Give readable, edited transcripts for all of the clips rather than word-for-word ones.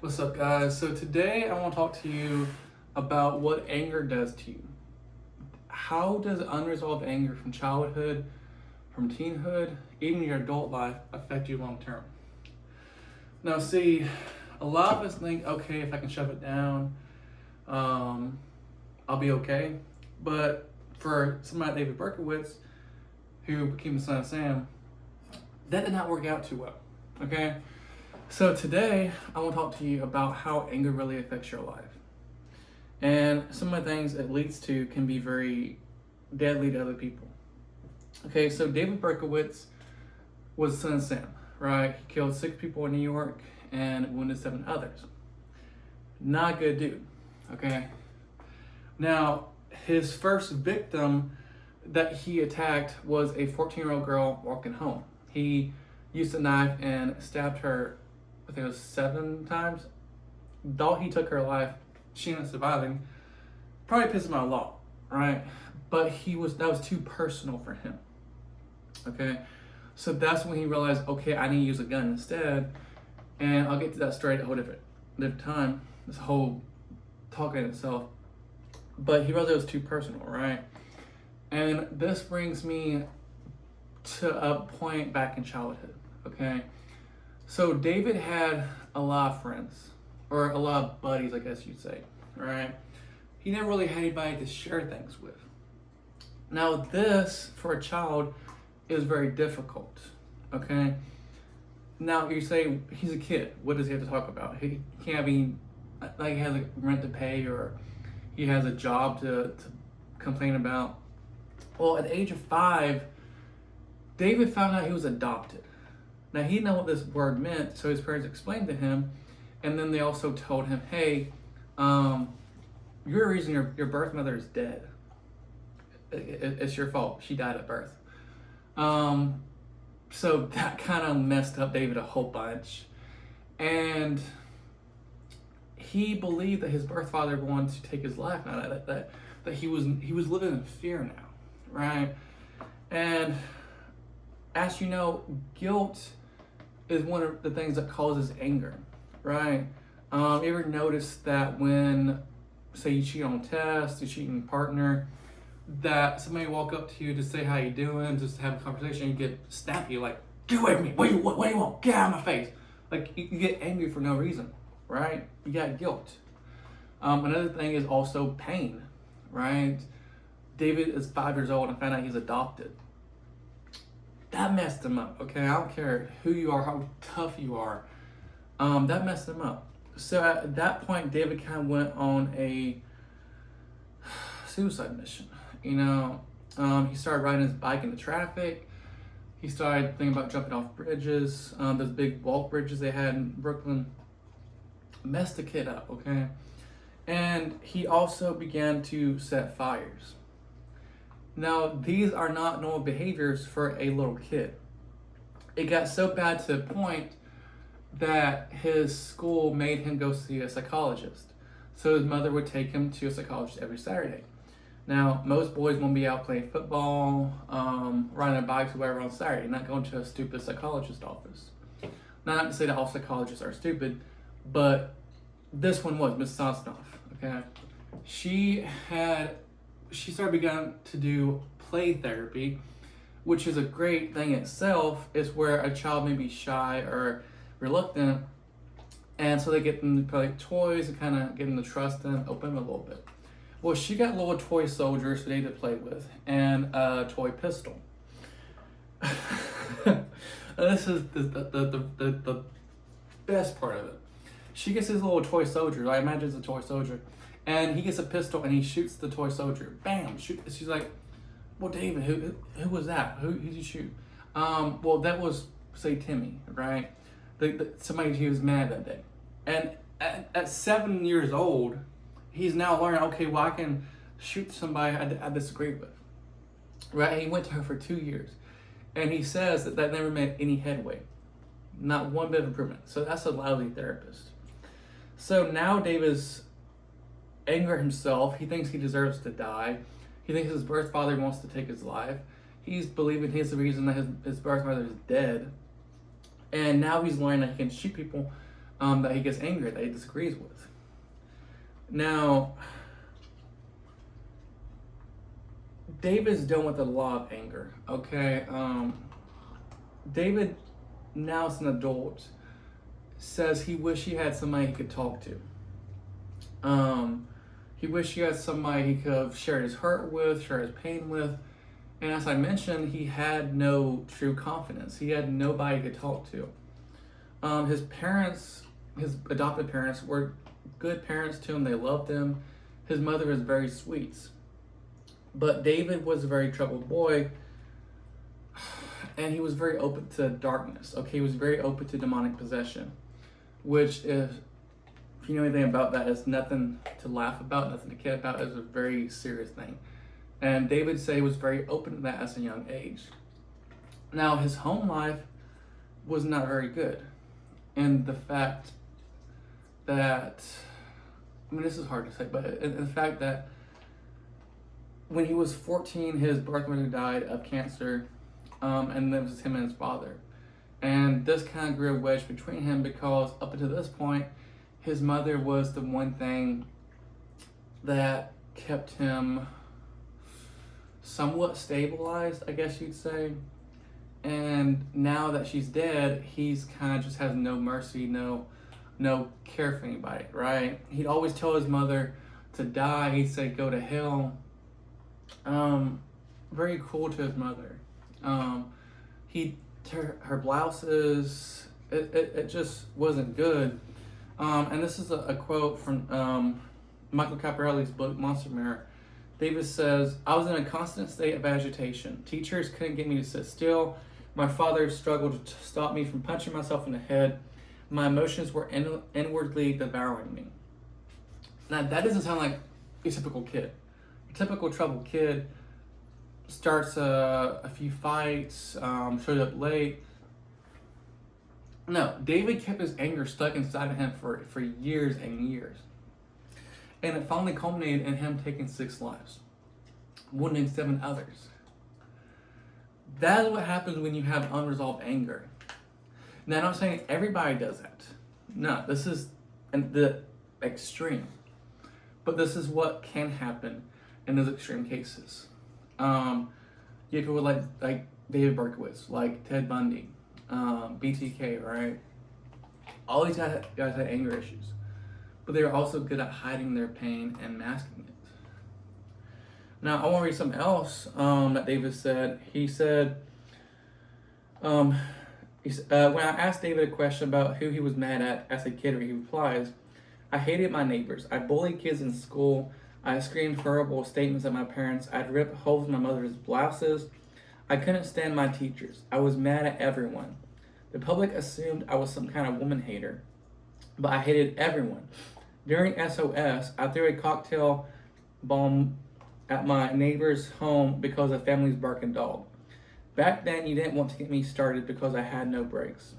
What's up, guys? So today I want to talk to you about what anger does to you. How does unresolved anger from childhood, from teenhood, even your adult life affect you long term? Now, see, a lot of us think, okay, if I can shove it down, I'll be okay. But for somebody like David Berkowitz, who became the son of Sam, that did not work out too well. Okay? So today, I want to talk to you about how anger really affects your life. And some of the things it leads to can be very deadly to other people. Okay, so David Berkowitz was the son of Sam, right? He killed 6 people in New York and wounded 7 others. Not a good dude, okay? Now, his first victim that he attacked was a 14-year-old girl walking home. He used a knife and stabbed her, I think it was 7 times. Though he took her life, she ended up surviving. Probably pissed him out a lot, right? But that was too personal for him. Okay? So that's when he realized, okay, I need to use a gun instead. And I'll get to that story at a whole different time. This whole talk in itself. But he realized it was too personal, right? And this brings me to a point back in childhood, okay? So David had a lot of friends, or a lot of buddies, I guess you'd say, right? He never really had anybody to share things with. Now this, for a child, is very difficult, okay? Now you say, he's a kid, what does he have to talk about? He can't be, like he has a rent to pay, or he has a job to complain about. Well, at the age of 5, David found out he was adopted. Now, he didn't know what this word meant, so his parents explained to him, and then they also told him, hey, you're the reason your birth mother is dead. It's your fault. She died at birth. So that kind of messed up David a whole bunch. And he believed that his birth father wanted to take his life now, that he was living in fear now, right? And as you know, guilt is one of the things that causes anger, right? You ever notice that when, say, you cheat on a test, you cheat on a partner, that somebody walk up to you to say how you doing, just to have a conversation, you get snappy, like, get away from me, what do you want, get out of my face. Like, you get angry for no reason, right? You got guilt. Another thing is also pain, right? David is 5 years old and found out he's adopted. That messed him up, okay? I don't care who you are, how tough you are. That messed him up. So at that point, David kind of went on a suicide mission. You know, he started riding his bike into traffic. He started thinking about jumping off bridges. Those big walk bridges they had in Brooklyn. Messed the kid up, okay? And he also began to set fires. Now, these are not normal behaviors for a little kid. It got so bad to the point that his school made him go see a psychologist. So his mother would take him to a psychologist every Saturday. Now, most boys won't be out playing football, riding their bikes or whatever on Saturday, not going to a stupid psychologist office. Not to say that all psychologists are stupid, but this one was, Miss Sosnoff, okay? She began to do play therapy, which is a great thing itself. Is where a child may be shy or reluctant, and so they get them to play toys and kind of get them to trust them, open them a little bit. Well, she got little toy soldiers for they to play with and a toy pistol. This is the best part of it. She gets his little toy soldier. I imagine it's a toy soldier. And he gets a pistol and he shoots the toy soldier. Bam! Shoot. She's like, well, David, who was that? Who did you shoot? Well, that was, say, Timmy, right? Somebody he was mad that day. And at 7 years old, he's now learning, okay, well, I can shoot somebody I disagree with. Right? He went to her for 2 years. And he says that never made any headway. Not one bit of improvement. So that's a lousy therapist. So now David's angry at himself. He thinks he deserves to die. He thinks his birth father wants to take his life. He's believing he's the reason that his birth mother is dead. And now he's learning that he can shoot people that he gets angry at, that he disagrees with. Now, David's done with a lot of anger, okay? David, now as an adult, says he wished he had somebody he could talk to. He wished he had somebody he could have shared his hurt with, share his pain with. And as I mentioned, he had no true confidence. He had nobody to talk to. His parents, his adopted parents, were good parents to him. They loved him. His mother was very sweet. But David was a very troubled boy, and he was very open to darkness. Okay, he was very open to demonic possession, which, if you know anything about that, is nothing to laugh about, nothing to kid about. It's a very serious thing. And David said he was very open to that as a young age. Now, his home life was not very good. And the fact that, I mean, this is hard to say, but the fact that when he was 14, his birth mother died of cancer, and it was him and his father. And this kind of grew a wedge between him because up until this point, his mother was the one thing that kept him somewhat stabilized, I guess you'd say. And now that she's dead, he's kind of just has no mercy, no care for anybody, right? He'd always tell his mother to die. He'd say, go to hell. Very cruel to his mother. He'd tear her blouses. It just wasn't good. And this is a quote from Michael Caparelli's book, Monster Mirror. David says, I was in a constant state of agitation. Teachers couldn't get me to sit still. My father struggled to stop me from punching myself in the head. My emotions were inwardly devouring me. Now, that doesn't sound like a typical kid. A typical troubled kid starts a few fights, showed up late. No, David kept his anger stuck inside of him for years and years. And it finally culminated in him taking 6 lives, wounding 7 others. That is what happens when you have unresolved anger. Now, I'm not saying everybody does that. No, this is the extreme. But this is what can happen in those extreme cases. You have people like David Berkowitz, like Ted Bundy, BTK, right? All these guys had anger issues. But they were also good at hiding their pain and masking it. Now, I want to read something else that David said. He said, when I asked David a question about who he was mad at as a kid, he replies, I hated my neighbors. I bullied kids in school. I screamed horrible statements at my parents. I'd rip holes in my mother's blouses. I couldn't stand my teachers. I was mad at everyone. The public assumed I was some kind of woman hater, but I hated everyone. During SOS, I threw a cocktail bomb at my neighbor's home because of the family's barking dog. Back then, you didn't want to get me started because I had no brakes.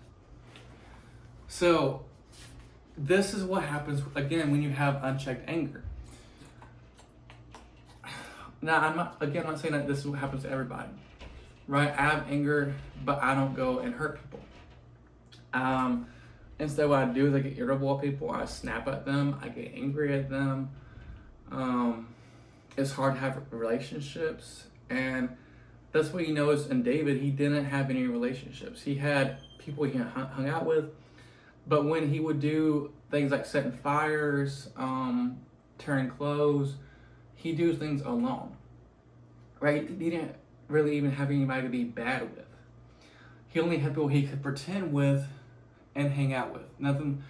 So, this is what happens, again, when you have unchecked anger. Now, I'm not saying that this is what happens to everybody, right? I have anger, but I don't go and hurt people. Instead, what I do is I get irritable at people. I snap at them. I get angry at them. It's hard to have relationships. And that's what you notice in David. He didn't have any relationships. He had people he hung out with. But when he would do things like setting fires, tearing clothes, he'd do things alone. Right? He didn't really even have anybody to be bad with. He only had people he could pretend with and hang out with. Nothing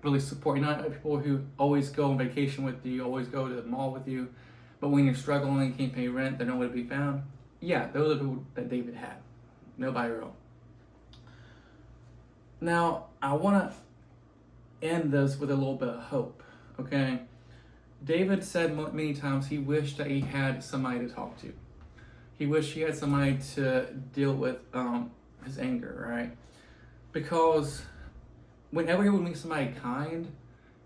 really support. You're not people who always go on vacation with you, always go to the mall with you, but when you're struggling and can't pay rent, they're nowhere to be found. Yeah, those are the people that David had. Nobody real. Now, I want to end this with a little bit of hope, okay? David said many times he wished that he had somebody to talk to. He wished he had somebody to deal with his anger, right? Because whenever he would meet somebody kind,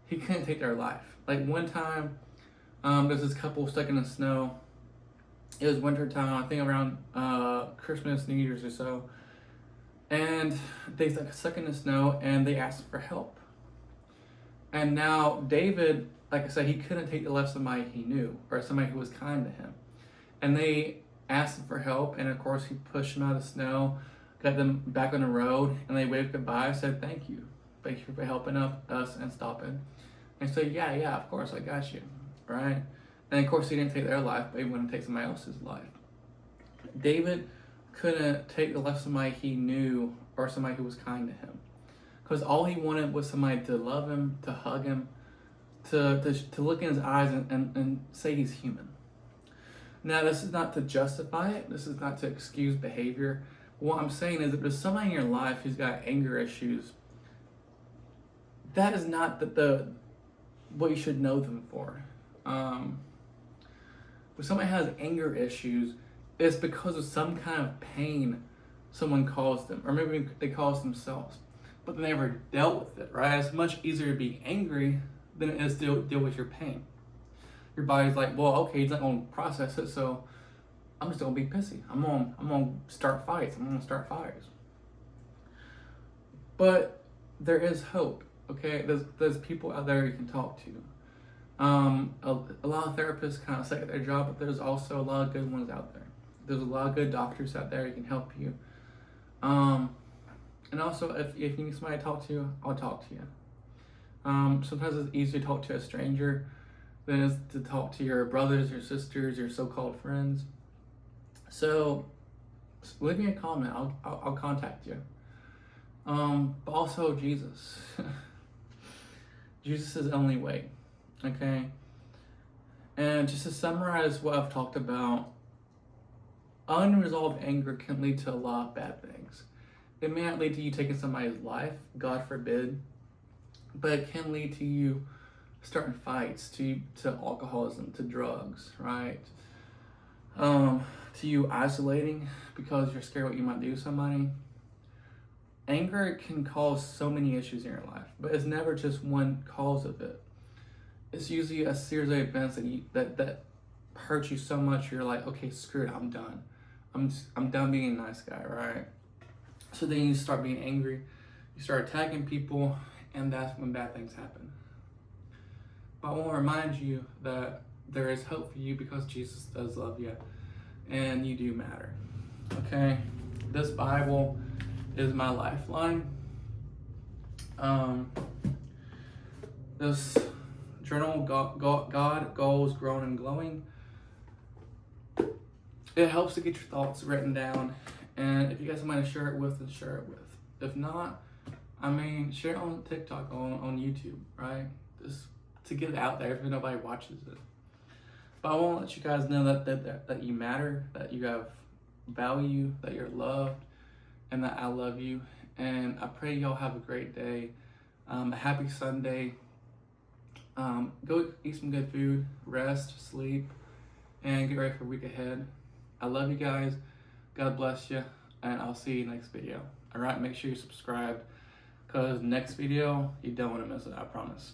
he couldn't take their life. Like one time, there's this couple stuck in the snow. It was winter time, I think around Christmas, New Year's or so. And they got stuck in the snow and they asked for help. And now David, like I said, he couldn't take the left somebody he knew or somebody who was kind to him. And they asked him for help, and of course he pushed them out of the snow, got them back on the road, and they waved goodbye, said thank you. Thank you for helping us and stopping. And so yeah, of course, I got you, right? And of course he didn't take their life, but he wouldn't take somebody else's life. David couldn't take the life of somebody he knew or somebody who was kind to him. Because all he wanted was somebody to love him, to hug him, to look in his eyes and say he's human. Now, this is not to justify it. This is not to excuse behavior. What I'm saying is, if there's somebody in your life who's got anger issues, that is not what you should know them for. When somebody has anger issues, it's because of some kind of pain someone caused them, or maybe they caused themselves, but they never dealt with it, right? It's much easier to be angry than it is to deal with your pain. Your body's like, well, okay, he's not going to process it, so I'm just going to be pissy. I'm gonna start fights. I'm going to start fires. But there is hope, okay? There's people out there you can talk to. A lot of therapists kind of suck at their job, but there's also a lot of good ones out there. There's a lot of good doctors out there who can help you. And also, if you need somebody to talk to, I'll talk to you. Sometimes it's easier to talk to a stranger than it is to talk to your brothers, your sisters, your so-called friends. So leave me a comment. I'll contact you. But also Jesus. Jesus is the only way. Okay. And just to summarize what I've talked about, unresolved anger can lead to a lot of bad things. It may not lead to you taking somebody's life, God forbid, but it can lead to you starting fights, to alcoholism, to drugs, right? To you isolating because you're scared what you might do to somebody. Anger can cause so many issues in your life, but it's never just one cause of it. It's usually a series of events that hurt you so much you're like, okay, screw it, I'm done. I'm done being a nice guy, right? So then you start being angry, you start attacking people, and that's when bad things happen. But I want to remind you that there is hope for you because Jesus does love you, and you do matter. Okay? This Bible is my lifeline. This journal, God, Goals, Grown and Glowing, it helps to get your thoughts written down. And if you guys want to share it with, then share it with. If not, share it on TikTok, on YouTube, right? Just to get it out there if nobody watches it. But I want to let you guys know that you matter, that you have value, that you're loved, and that I love you. And I pray y'all have a great day. A happy Sunday. Go eat some good food, rest, sleep, and get ready for the week ahead. I love you guys. God bless you, and I'll see you next video. All right, make sure you subscribe, because next video, you don't want to miss it, I promise.